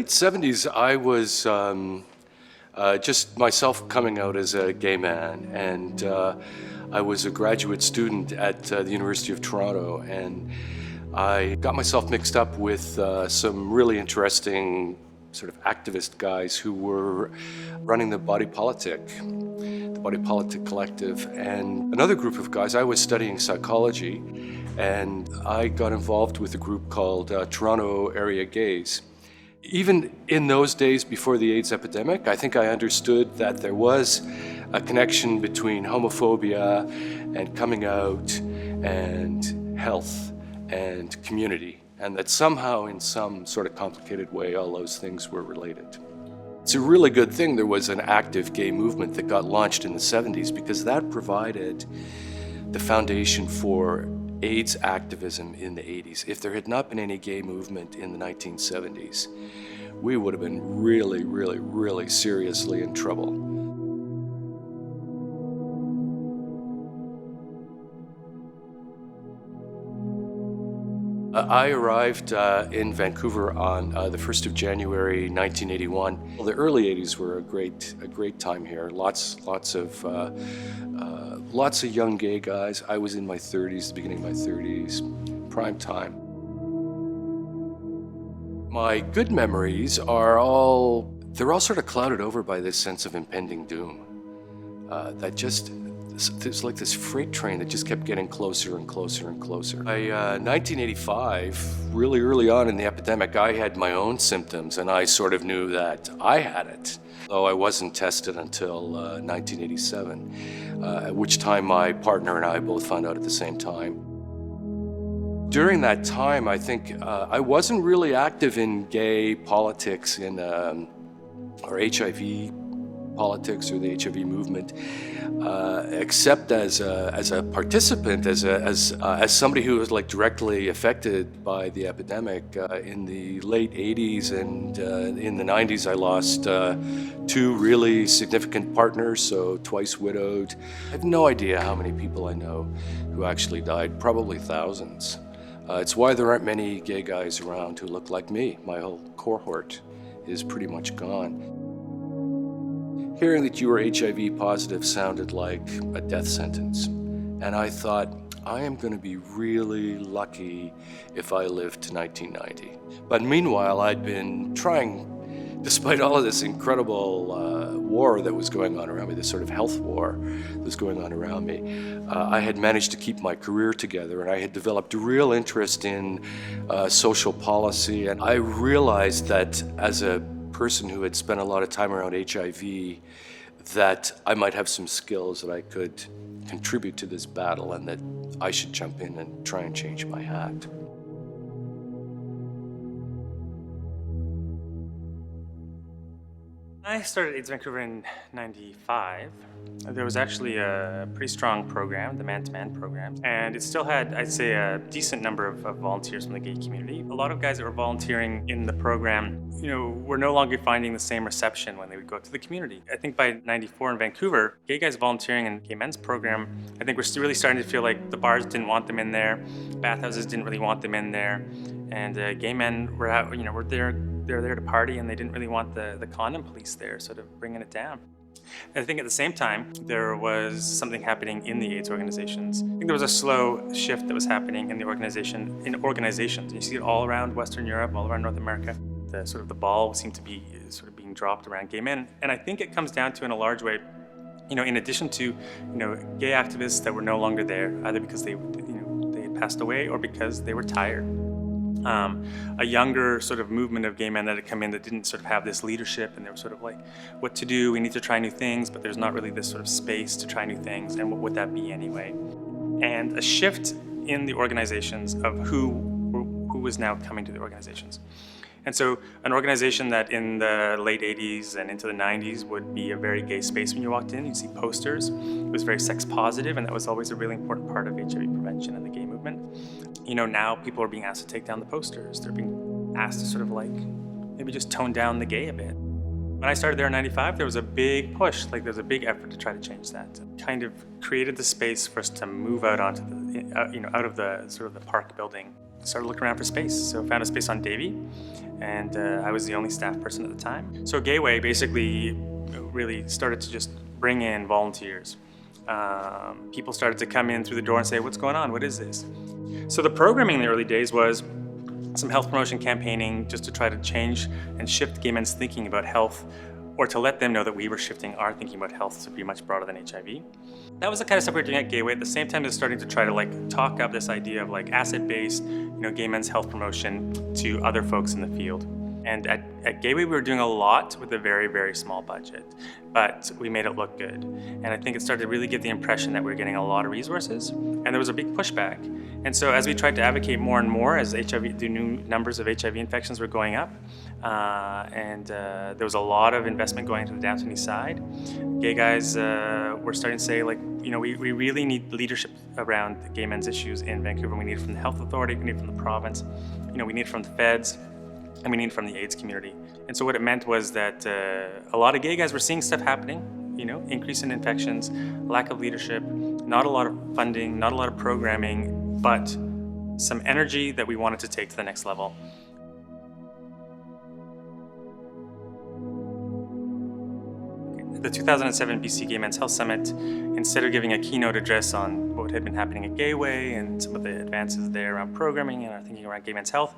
late 70s, I was just myself coming out as a gay man, and I was a graduate student at the University of Toronto, and I got myself mixed up with some really interesting sort of activist guys who were running the Body Politic Collective, and another group of guys. I was studying psychology, and I got involved with a group called Toronto Area Gays. Even in those days before the AIDS epidemic, I think I understood that there was a connection between homophobia and coming out and health and community, and that somehow in some sort of complicated way all those things were related. It's a really good thing there was an active gay movement that got launched in the 70s, because that provided the foundation for AIDS activism in the 80s. If there had not been any gay movement in the 1970s, we would have been really, really, really seriously in trouble. I arrived in Vancouver on the 1st of January 1981. Well, the early 80s were a great time here. Lots of young gay guys. I was in my 30s, the beginning of my 30s, prime time. My good memories are all sort of clouded over by this sense of impending doom. There's like this freight train that just kept getting closer and closer and closer. By 1985, really early on in the epidemic, I had my own symptoms, and I sort of knew that I had it, though I wasn't tested until 1987, at which time my partner and I both found out at the same time. During that time, I think I wasn't really active in gay politics or HIV politics or the HIV movement, except as a participant, as somebody who was like directly affected by the epidemic. In the late 80s and in the 90s, I lost two really significant partners, so twice widowed. I have no idea how many people I know who actually died, probably thousands. It's why there aren't many gay guys around who look like me. My whole cohort is pretty much gone. Hearing that you were HIV positive sounded like a death sentence. And I thought, I am going to be really lucky if I live to 1990. But meanwhile, I'd been trying, despite all of this incredible war that was going on around me, this sort of health war that was going on around me, I had managed to keep my career together, and I had developed a real interest in social policy. And I realized that as a person who had spent a lot of time around HIV, that I might have some skills that I could contribute to this battle, and that I should jump in and try and change my hat. I started AIDS Vancouver in '95. There was actually a pretty strong program, the man-to-man program, and it still had, I'd say, a decent number of volunteers from the gay community. A lot of guys that were volunteering in the program, were no longer finding the same reception when they would go out to the community. I think by '94 in Vancouver, gay guys volunteering in gay men's program, I think we're really starting to feel like the bars didn't want them in there, bathhouses didn't really want them in there, and gay men were out, were there. They were there to party, and they didn't really want the condom police there, sort of bringing it down. I think at the same time, there was something happening in the AIDS organizations. I think there was a slow shift that was happening in organizations. You see it all around Western Europe, all around North America. The ball seemed to be sort of being dropped around gay men. And I think it comes down to, in a large way, in addition to, gay activists that were no longer there, either because they had passed away or because they were tired. A younger sort of movement of gay men that had come in that didn't sort of have this leadership, and they were sort of like, what to do, we need to try new things, but there's not really this sort of space to try new things, and what would that be anyway? And a shift in the organizations of who was now coming to the organizations. And so an organization that in the late 80s and into the 90s would be a very gay space when you walked in. You'd see posters. It was very sex positive, and that was always a really important part of HIV prevention and the gay movement. Now people are being asked to take down the posters. They're being asked to sort of like maybe just tone down the gay a bit. When I started there in '95, there was a big push, there was a big effort to try to change that. Kind of created the space for us to move out onto the, out of the sort of the park building started looking around for space. So found a space on Davie, and I was the only staff person at the time. So Gateway basically really started to just bring in volunteers. People started to come in through the door and say, what's going on? What is this? So the programming in the early days was some health promotion campaigning just to try to change and shift gay men's thinking about health, or to let them know that we were shifting our thinking about health to be much broader than HIV. That was the kind of stuff we were doing at Gateway. At the same time as starting to try to talk up this idea of asset-based, gay men's health promotion to other folks in the field. And at Gateway, we were doing a lot with a very, very small budget, but we made it look good. And I think it started to really give the impression that we were getting a lot of resources, and there was a big pushback. And so as we tried to advocate more and more, as the new numbers of HIV infections were going up, and there was a lot of investment going into the downtown east side, gay guys were starting to say, we really need leadership around gay men's issues in Vancouver. We need it from the health authority, we need it from the province, we need it from the feds, and we need it from the AIDS community. And so what it meant was that a lot of gay guys were seeing stuff happening, increase in infections, lack of leadership, not a lot of funding, not a lot of programming, but some energy that we wanted to take to the next level. The 2007 BC Gay Men's Health Summit, instead of giving a keynote address on what had been happening at Gateway and some of the advances there around programming and our thinking around gay men's health,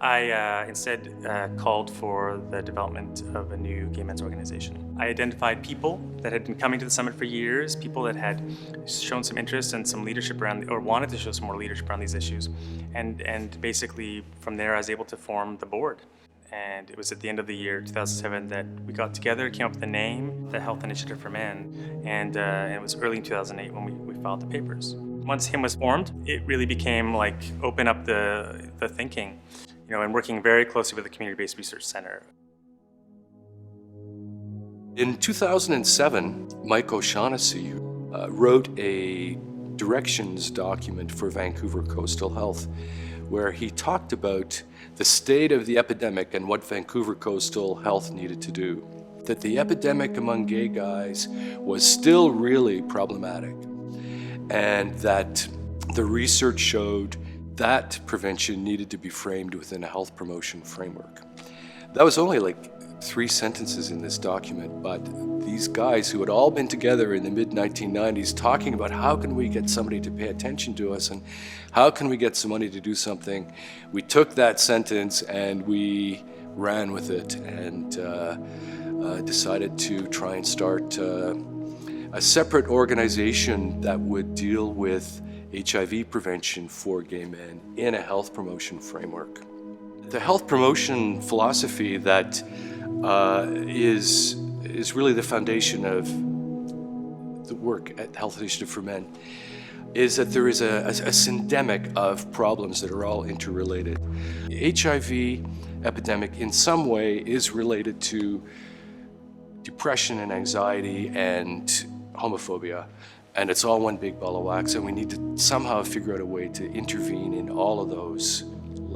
I instead called for the development of a new gay men's organization. I identified people that had been coming to the summit for years, people that had shown some interest and some leadership around, or wanted to show some more leadership around these issues. And basically from there I was able to form the board. And it was at the end of the year, 2007, that we got together, came up with the name, the Health Initiative for Men, and it was early in 2008 when we filed the papers. Once HIM was formed, it really became open up the thinking, and working very closely with the Community-Based Research Center. In 2007, Mike O'Shaughnessy wrote a directions document for Vancouver Coastal Health, where he talked about the state of the epidemic and what Vancouver Coastal Health needed to do. That the epidemic among gay guys was still really problematic, and that the research showed that prevention needed to be framed within a health promotion framework. That was only 3 sentences in this document, but these guys who had all been together in the mid-1990s talking about how can we get somebody to pay attention to us and how can we get some money to do something, we took that sentence and we ran with it and decided to try and start a separate organization that would deal with HIV prevention for gay men in a health promotion framework. The health promotion philosophy that is really the foundation of the work at Health Initiative for Men is that there is a syndemic of problems that are all interrelated. The HIV epidemic in some way is related to depression and anxiety and homophobia, and it's all one big ball of wax, and we need to somehow figure out a way to intervene in all of those,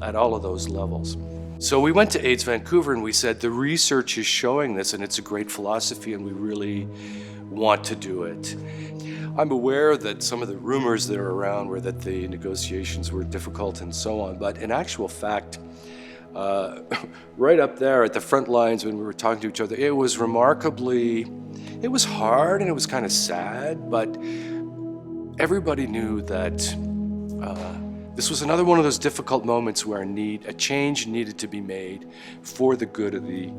at all of those levels. So we went to AIDS Vancouver and we said, the research is showing this and it's a great philosophy and we really want to do it. I'm aware that some of the rumors that are around were that the negotiations were difficult and so on, but in actual fact, right up there at the front lines when we were talking to each other, it was hard and it was kind of sad, but everybody knew that this was another one of those difficult moments where a change needed to be made for the good of the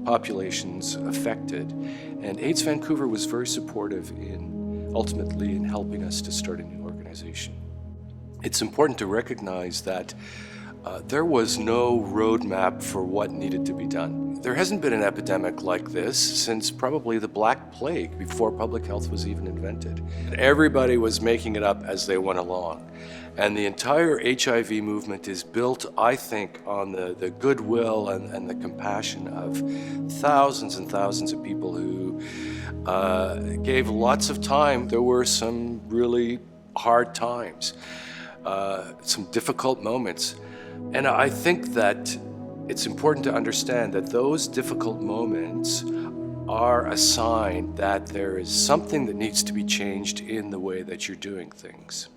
populations affected. And AIDS Vancouver was very supportive ultimately in helping us to start a new organization. It's important to recognize that there was no roadmap for what needed to be done. There hasn't been an epidemic like this since probably the Black Plague, before public health was even invented. Everybody was making it up as they went along. And the entire HIV movement is built, I think, on the goodwill and the compassion of thousands and thousands of people who gave lots of time. There were some really hard times, some difficult moments. And I think that it's important to understand that those difficult moments are a sign that there is something that needs to be changed in the way that you're doing things.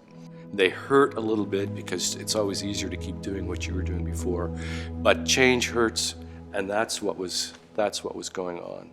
They hurt a little bit because it's always easier to keep doing what you were doing before. But change hurts, and that's what was going on.